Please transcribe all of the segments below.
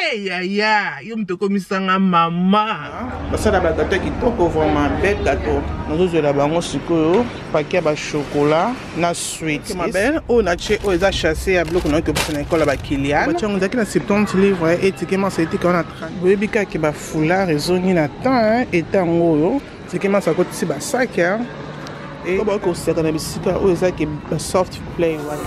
Hey, yaya, yo mtoko misanga mama. Basala ba gâteau kitoko vraiment bel gâteau. Nous la bango sikoyo, paquet ba chocolat na sweet. Ma belle, on a chez on a chassé à bloc non que pour l'école ba Kylian. Tiens, on a que 70 livres et étiquement ça été qu'on a 30. Bébika qui ba foulard et zone na temps et tango. C'est comment ça coûte si ba sac hein. Et on va que c'est qu'on a bisika ou ça qui soft play voilà.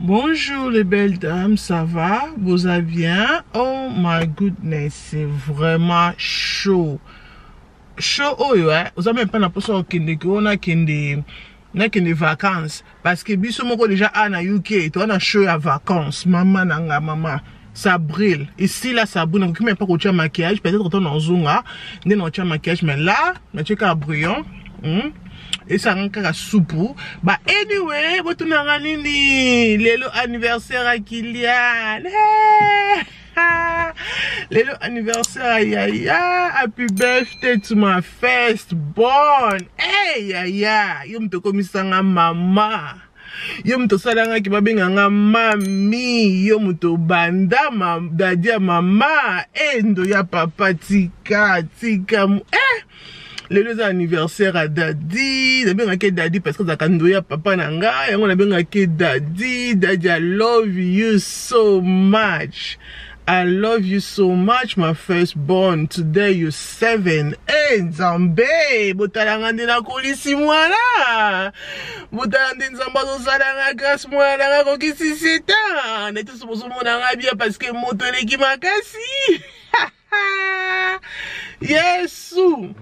Bonjour les belles dames, ça va? Vous allez bien? Oh my goodness, c'est vraiment chaud. Chaud, oh ouais. Vous avez même pas l'impression qu'on a des vacances. Parce que biso moko déjà à UK, tu as chaud à vacances. Maman nanga maman. Ça brille. Ici là ça brille. Donc même pas qu'on maquillage. Peut-être qu'on en zunga. On maquillage, mais là, tu as brillant. Et ça rend qu'à soupe. Bah anyway, vous tournez nini lelo anniversaire à Kylian. Lelo anniversaire yaya. Happy birthday to my firstborn. Hey yaya, yo mtoko misanga mama. Yo mto salanga ki babenganga mami. Yo mto banda dadia mama. Endo ya papa tika mu. Les deux anniversaires à Daddy, j'ai bien que Daddy parce que ça candoya papa nanga, et on a bien que Daddy, I love you so much. I love you so much, my firstborn. Today you're 7. Hey, Nzambe, botalanga na kolisi mwana. Botalanga nzamba zo salanga grâce mwana ko kisi seta. Neto so mona bien parce que moto leki makasi. Yesu.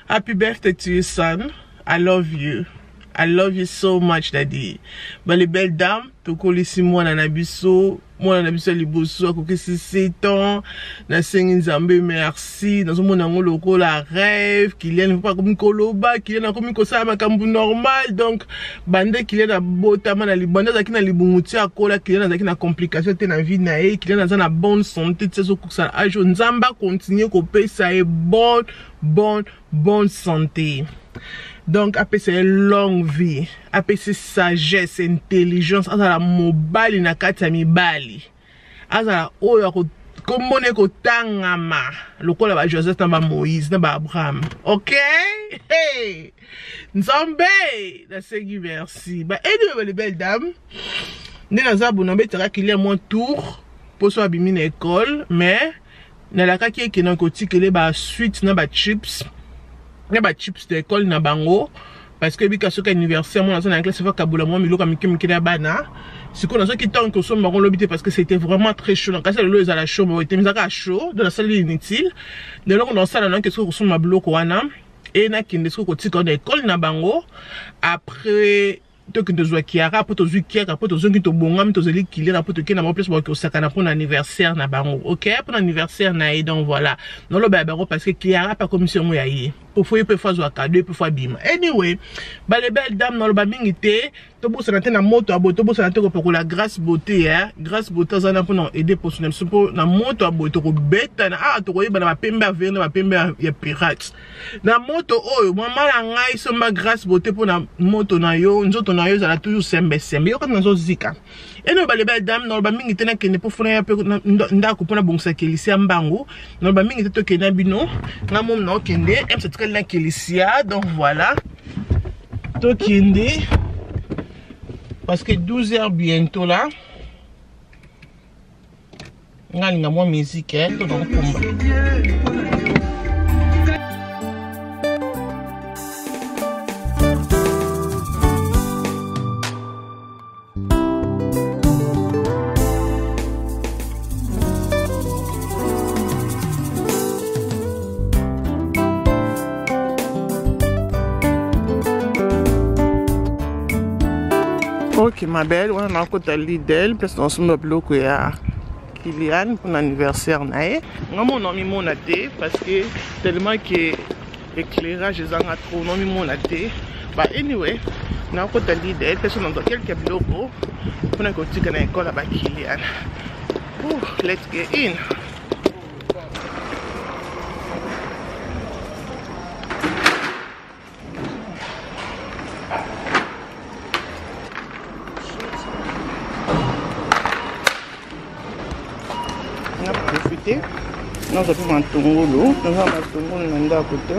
Happy birthday to you, son. I love you. I love you so much, Daddy. But les belles dames, tu connais si moi nanabiso, liboso, à côté 7 ans, na sengi nzambe merci, dans ce monde on loko la rêve, Kylian pas comme koloba, Kylian comme kosa makambu normal, donc bande Kylian a botama na libanda zaki na libumuti akola, Kylian zaki na complication te na vie na e, Kylian za na bonne santé, tse so kusa ajo nzamba continue ko pesa e bonne santé. Donc, après c'est longue vie, après c'est sagesse, intelligence, à la mobile na kata mibali. À la oyo comme on est ko tangama, le kola ba Joseph tamba Moïse, na ba Abraham. OK? Hey! Nzambe, la Seigneur merci. Bah aidez les belles dames. Né na za bonombe tera qu'il y a mon tour pour so abimi na école, mais na la ka ki na ko tikele ba suite na ba chips. Il y a des chips d'école na bango parce que bika soka anniversaire moi dans un anglais c'est pas kabula moi milo comme mikela bana c'est qu'on a ceux qui tant que sommes marron l'obité parce que c'était vraiment très chaud donc ça le à la chaud mais était mis à chaud dans la salle inutile de là on dans ça là qu'est-ce que sommes ma bloc wana et na kinde ce ko tika d'école na bango après to que tozwa kiara po tozwi kiara po tozongi to bongam tozeli kilira po to kena mo place ko sakana pour anniversaire na bango OK pour anniversaire na et donc voilà non le bango parce que kiara pas commission mo yayi pour faut peut faire zo cadeau peut faire bima anyway ba les belles dames non le babingité to bo sanate na moto abo to bo sanate ko pour la grâce beauté hein grâce beauté za na pour non aider pour son support na moto abo to ko beta na to ko yeba na pembe avenir na pembe ya pirate na moto oyo mama na ngai so ma grâce beauté pour na moto na yo nzoto na yo za toujours sembe yo quand nazo zika et no ba les belles dames no ba mingi tena kene pour fona pe ndako pona bongsa kelisia mbangu no ba mingi to kena bino na mom no kende em c'est très là kelisia donc voilà to kende parce que 12h bientôt là ngalinga moi musique to donc pomba. Ok ma belle, on a encore ta Lidl parce qu'on se met bloqué à Kylian pour l'anniversaire nae. Ngamo non mi mona te parce que tellement que éclairage ezanga trop non mi mona te. But anyway, na ko tali de personne dans quelques blocs pour na ko tika na école ba Kylian. Let's get in. On a profité. Nous avons fait un tongolo. Nous avons un tongolo à côté.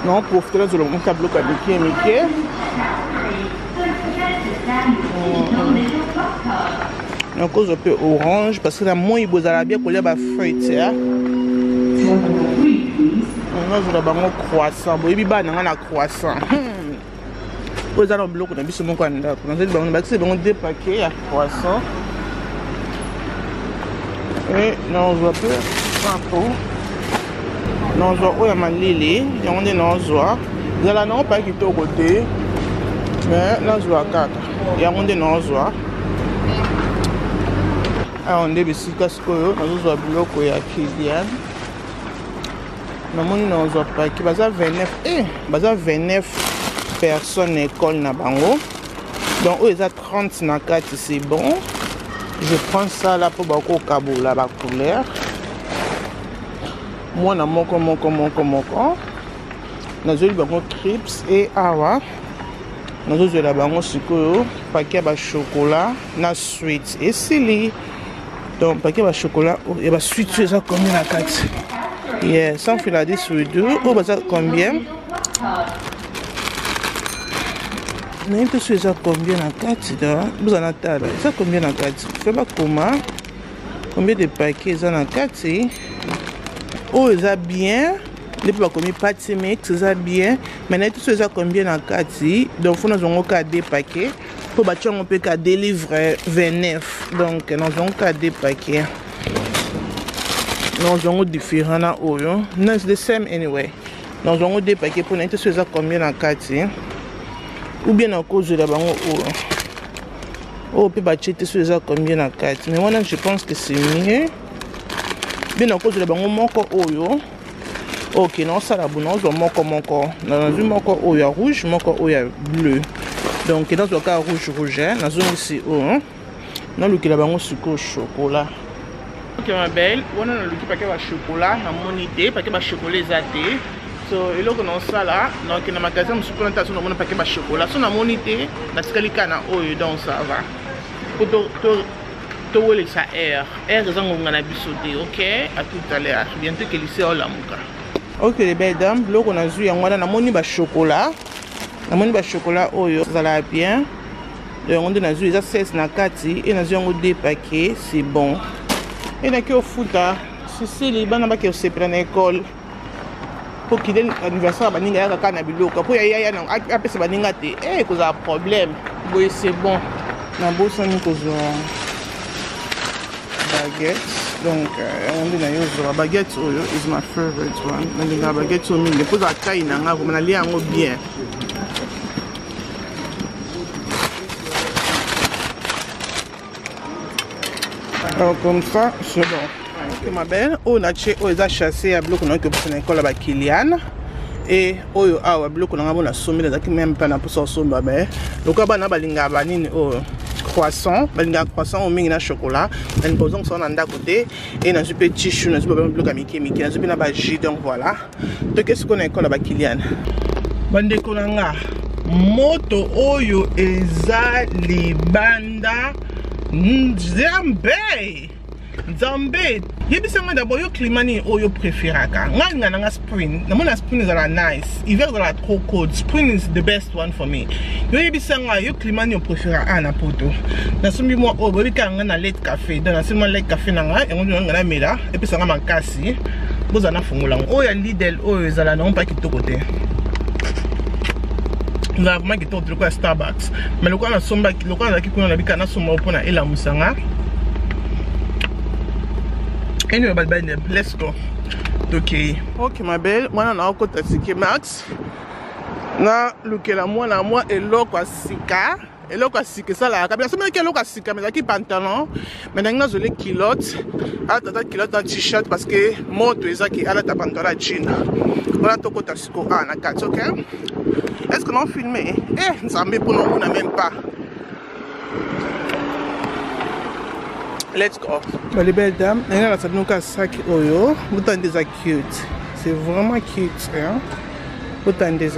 Non, profitez là, nous avons un tableau qui est Mickey. On cause un peu orange parce que la moins il beau à bien coller ba feuille là. On a un croissant. Bon, il y a un croissant. Vous avez un bloc, on a vu ce qu'on a. On a deux paquets à croissant. Et non, on voit peu. Non, on voit où il y a ma lili. Il y a un des non, on voit. Vous avez un paquet qui est au côté. Mais là, on voit quatre. Il y a un des non, on voit. Alors, on a des casques. On voit le bloc où il y a Kylian. On voit pas qui va 29 personnes école na bango. Donc ils ont 30 na 4 c'est bon. Je prends ça là pour bako kaboula ba couleur. Moi na moko. Na zoli bango crips et awa. Na zoli la bango sikoyo paquet ba chocolat na sweet et silly. Donc paquet ba chocolat et ba sweet ça combien na 4. Yeah, sans filadis sur deux. Oh, bah ça combien? Mais tu sais ça combien en 4 là? Vous en avez ça combien en 4? Fais pas comment? Combien de paquets ça en 4? Oh, ça bien. Les pas comme pâte mix, ça bien. Maintenant tu sais ça combien en 4? Donc faut nous avons qu'à des paquets. Pour bâtir on peut qu'à délivrer 29. Donc nous avons qu'à des paquets. Nous avons différents là haut. Non, c'est the same anyway. Nous avons des paquets pour nous dire combien en 4 ou bien en cause de la banque oh peut bâtir combien en 4 mais moi je pense que c'est mieux bien en cause de la banque moko oyo ok non ça la bonne nous moko dans une moko oyo rouge moko oyo bleu donc dans le cas rouge dans une ici oh non le qui la banque sucre chocolat. Ok ma belle, on a le paquet de chocolat, na monité, paquet de chocolat zaté. So et là on ça là, donc dans magasin je prends attention on a paquet de chocolat. So na monité, na tikalika na oyo donc ça va. Pour to wole ça air ezango ngana bisoté, OK? À tout à l'heure. Bientôt que lycée au lamuka. OK les belles dames, là on a vu yango na moni ba chocolat. Na moni ba chocolat oyo ça va bien. Donc on a vu ça 16 na 4 et na yango deux paquets, c'est bon. Et là qui au foot si les bana ba qui se prennent école pour qu'il ait l'anniversaire baninga ya kaka na biloko pour ya na apesa baninga te cause un problème boy c'est bon na bossa ni cause baguette donc on dit na yo la baguette oyo is my favorite one na la baguette so mingi pour la taille na nga na lia ngo bien. Alors comme ça, c'est bon. Ok ma belle, on a chassé à bloc on a que pour l'école avec Kylian et oyo awa bloc on a bon sommet les même pas na pour ça sommet belle. Donc bana balinga banini croissant, balinga croissant au mingi na chocolat, une posons ça on a côté et na super tissu na super bloc à Mickey na super na jus donc voilà. Donc qu'est-ce qu'on a école avec Kylian? Bande kolanga moto oyo eza libanda Nzambe yebisanga d'abord yo climat ni oyo préféraka nga nga spring na mona spring is nice hiver is trop cold spring is the best one for me yo yebisanga yo climat ni préféra na poto na sumi mo o bobika nga na lait café dans na seulement lait café na nga yango nga na mela et puis sanga makasi bozana fungola oyo ya Lidl oyo ezala na pas kitoko te. Nous avons vraiment quitté le Starbucks. Mais le coin de Somba, le coin de qui qu'on a vu qu'on Somba pour la Musanga. Anyway, let's go. Ok ma belle, moi na okota Tiki Max. Na lukela mwana moi eloko asika. Eloko asika sala ka bien somme ke eloko asika mais ki pantalon. Mais na zole culotte. Ala tata culotte en t-shirt parce que moto ezaki ala ta pantalon à jean. Voilà tokota siko na kati, OK? Est-ce que non filmé? Eh, nzambe pour nous na même pas. Let's go. Les belles dames, il y a la sac oyo. Vous avez des cute. C'est vraiment cute, hein? Vous avez des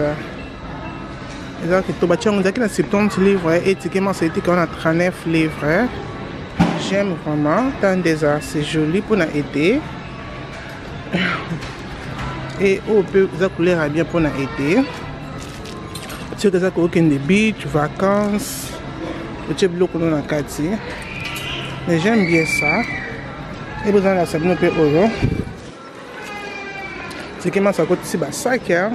on a 70 livres et étiquement c'était qu'on a 39 livres. J'aime vraiment. C'est joli pour nous aider. Et on peut la couleur bien pour nous aider. Tu sais que aucun des beach, vacances. Tu bloc nous dans quartier. Mais j'aime bien ça. Et vous avez la sabine peu euro. C'est que moi ça coûte ici 5 €.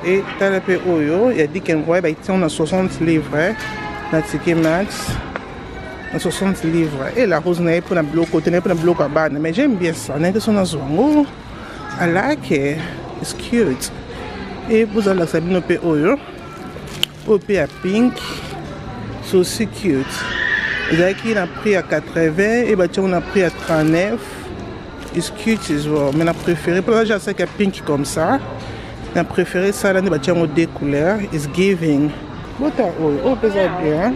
Et t'as peu euro. Il y a dit qu'on voit on a 60 livres. Dans Tiki Max. 60 livres. Et la rose n'est pas un bloc côté, n'est pas un bloc à bas. Mais j'aime bien ça. N'est que son azouango. I like it. It's cute. Et vous avez la sabine peu euro. Au pays à pink. C'est aussi cute. Il a pris à 80 et on a pris à 39. It's cute as well. Mais on a préféré, pour l'instant, j'ai pink comme ça. On a préféré ça, là, on a des couleurs. It's giving. Oh, pèse bien.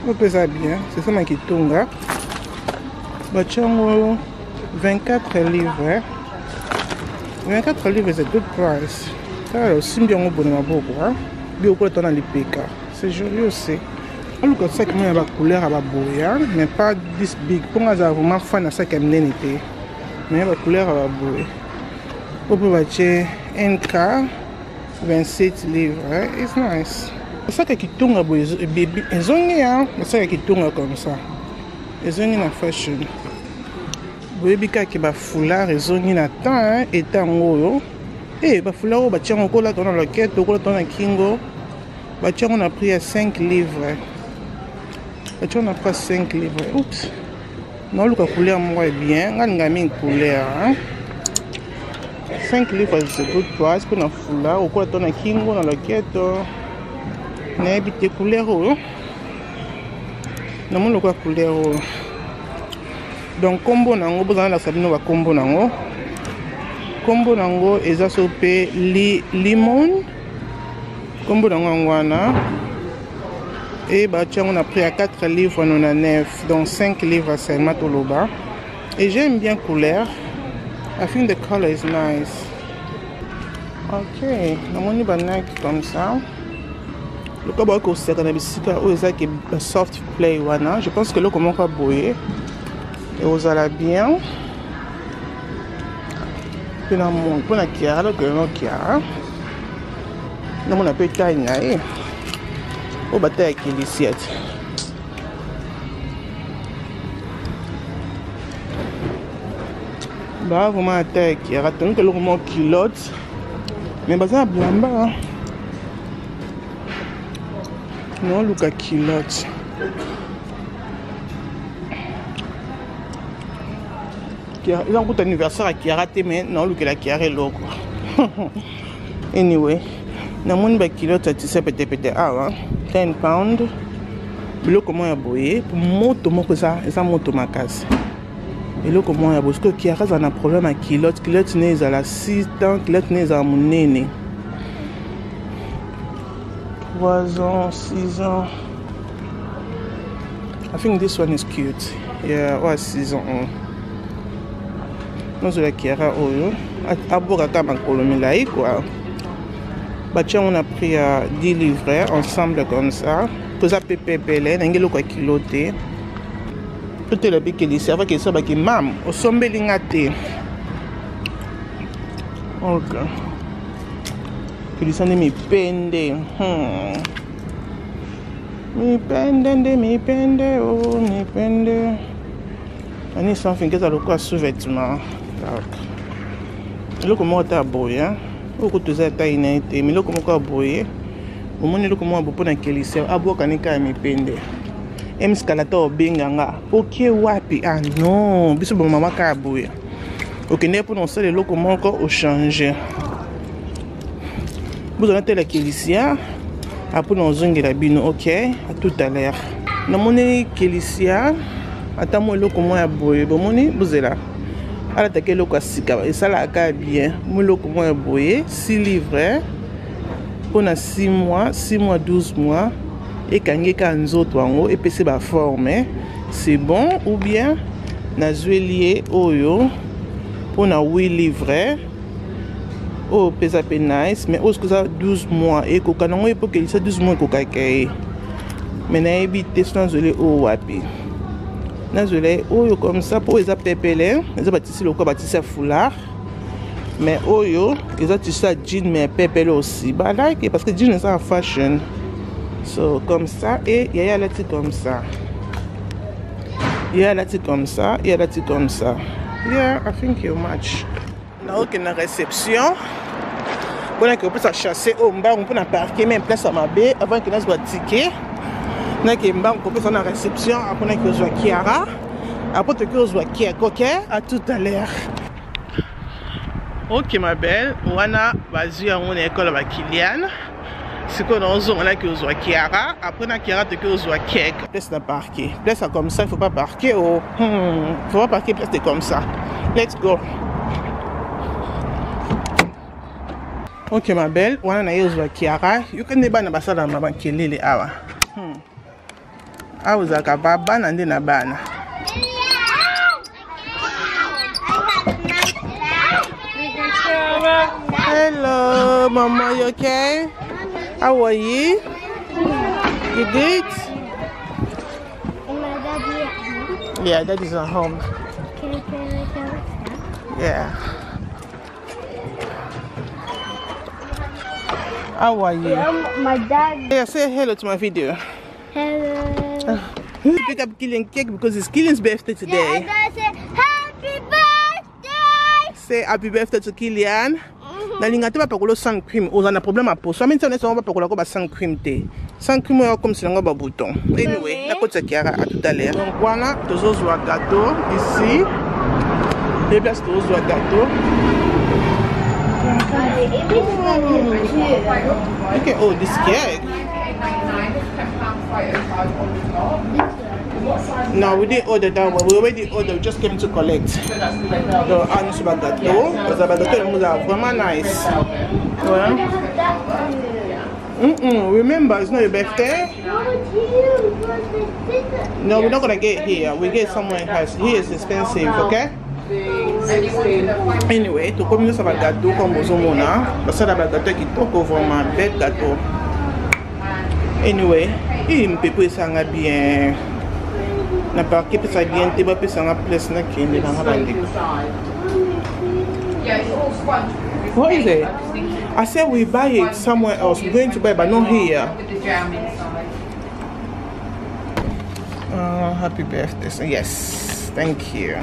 Oh, pèse bien. C'est ça qui tombe. On 24 livres. 24 livres, c'est good price. Alors, si bien on bonne beaucoup, c'est joli aussi. Alors que ça qui a la couleur à la boya, mais pas this big. Pour moi, j'ai vraiment fan de ça qui est été. Mais la couleur à la boya. On peut acheter NK 27 livres. It's nice. C'est ça qui tourne à boya. Ils ont mis hein, c'est ça qui tourne comme ça. Ils ont mis la fashion. Boya qui va foulard, ils ont mis la temps et temps haut. Eh, bah foulard au bâtiment encore là dans la quête, encore là dans la kingo. Bâtiment on a pris à 5 livres. On a pris 5 livres. Oups. Non, le couleur moi est bien. On a mis une couleur. 5 livres, c'est good price pour la foulard. Au quoi on a kingo dans la quête. On a habité couleur. Non, le couleur. Donc, combo nango, vous avez la sabine va combo nango. Combo nango, ils ont soupé limon. Combo nango wana. Et bah, tiens, on a pris à 4 livres, on a 9, donc 5 livres seulement tout le bas. Et j'aime bien couleur. I think the color is nice. Ok, on a un comme ça. Le cabot que c'est un biscuit ou est-ce que soft play wana. Je pense que le comment va boyer. Et vous allez bien. Puis dans mon pour la kiara, le grand kiara. Dans mon appel taille. Au bataille qui est ici. Bah vraiment attaque qui a attendu que le moment culotte. Mais bah ça blamba. Non Luca culotte. Il a un coup d'anniversaire qui a raté mais non Luca la qui a loco. Anyway. Na mon ba culotte tu sais peut-être ah 10 pounds. Le comment ya boyer pour moto moko ça moto makasi. Et le comment ya parce que qui a un problème à culotte n'est à la 6 ans culotte n'est à mon néné. 3 ans 6 ans. I think this one is cute. Yeah, ouais 6 ans. Nous la kiara oyo aboka kama kolomila quoi. Tiens, on a pris 10 livres ensemble comme ça. Tout ça PPPL, n'engelo quoi kiloté. Tout est le pic qui dit que ça va qui mam au sombe lingate. Ok. Que ça ne me pende. Me pende oh me pende. Ani sans fin que ça le quoi sous-vêtement. Le comment t'as boy hein. Au côté de ta inité, mais le comment quoi boyer. Au moins le comment bopo na kelise abo kanika me pende. Escalator binganga. OK wapi ah non, biso bon maman ka boyer. okende pour non sala eloko moko ochange bozala te la kelisia après nozongela bino. Ok, à tout à l'heure. Namoni kelisia ata mo eloko mo ya boye bomoni bozela ala take eloko asika esalaka bien mo eloko mo ya boye 6 livres pour 6 mois 12 mois ekangeka nzoto yango epese ba forme. C'est bon ou bien nazweli oyo pour 8 livres oh pesa pe nice mais osko ça 12 mois et koka nango epoke ça 12 mois koka kay mais na ebite sanzole o wapi nazole oyo comme ça pour eza pepele eza batisi loko batisi foulard mais oyo eza tisa jean mais pepele aussi ba like parce que jean c'est en fashion so comme ça et il y a la petite comme ça. Yeah, that's it comme ça. Yeah, that's it comme ça. Yeah, I think you match. Na aucune réception. Bon, que on peut chasser au mba, on peut parquer même place à ma baie avant que nous soit ticket. Na que mba on peut faire la réception après que soit Kiara. Après que soit Kiara, OK? À tout à l'heure. OK ma belle, wana bazu ya mon école ba Kylian. C'est qu'on a que vous voyez Kiara, après na Kiara que vous voyez Kek. Place de parquer. Place comme ça, il faut pas parquer. Oh, faut pas parquer place comme ça. Let's go. Ok ma belle, on a eu Kiara. You can never na basada mama kelele awa. Ah vous avez baba nande na bana. Hello, mama, you okay? How are you? You good? Yeah, daddy's at home. Yeah. How are you? My dad. Yeah, say hello to my video. Hello. Pick up Kylian cake because it's Kylian's birthday today. Yeah, and I say happy birthday. Say happy birthday to Kylian. Nalingate ba pakolo sans cream. Ozana problème à peau. So maintenant on va pakola ko ba sans cream te. Sans cream comme si ngo ba bouton. Anyway, la côte Kiara à tout à l'heure. Donc voilà, toujours un gâteau ici. Et bien toujours un gâteau. Okay, oh this cake. No, we didn't order that one. We already ordered. We just came to collect. The anus gâteau. Parce que le gâteau est vraiment nice. Well, remember, it's not your birthday. No, we're not gonna get here. We get somewhere else. Here is expensive, okay? Anyway, to come use about gâteau comme vous mona. Parce que le gâteau qui est vraiment bel gâteau. Anyway, il me peut ça bien. Na parquet peut ça bien te ba peut ça na place na kende na bandi. What is it? I said we buy it somewhere else. We're going to buy it, but not here. Happy birthday. Yes, thank you.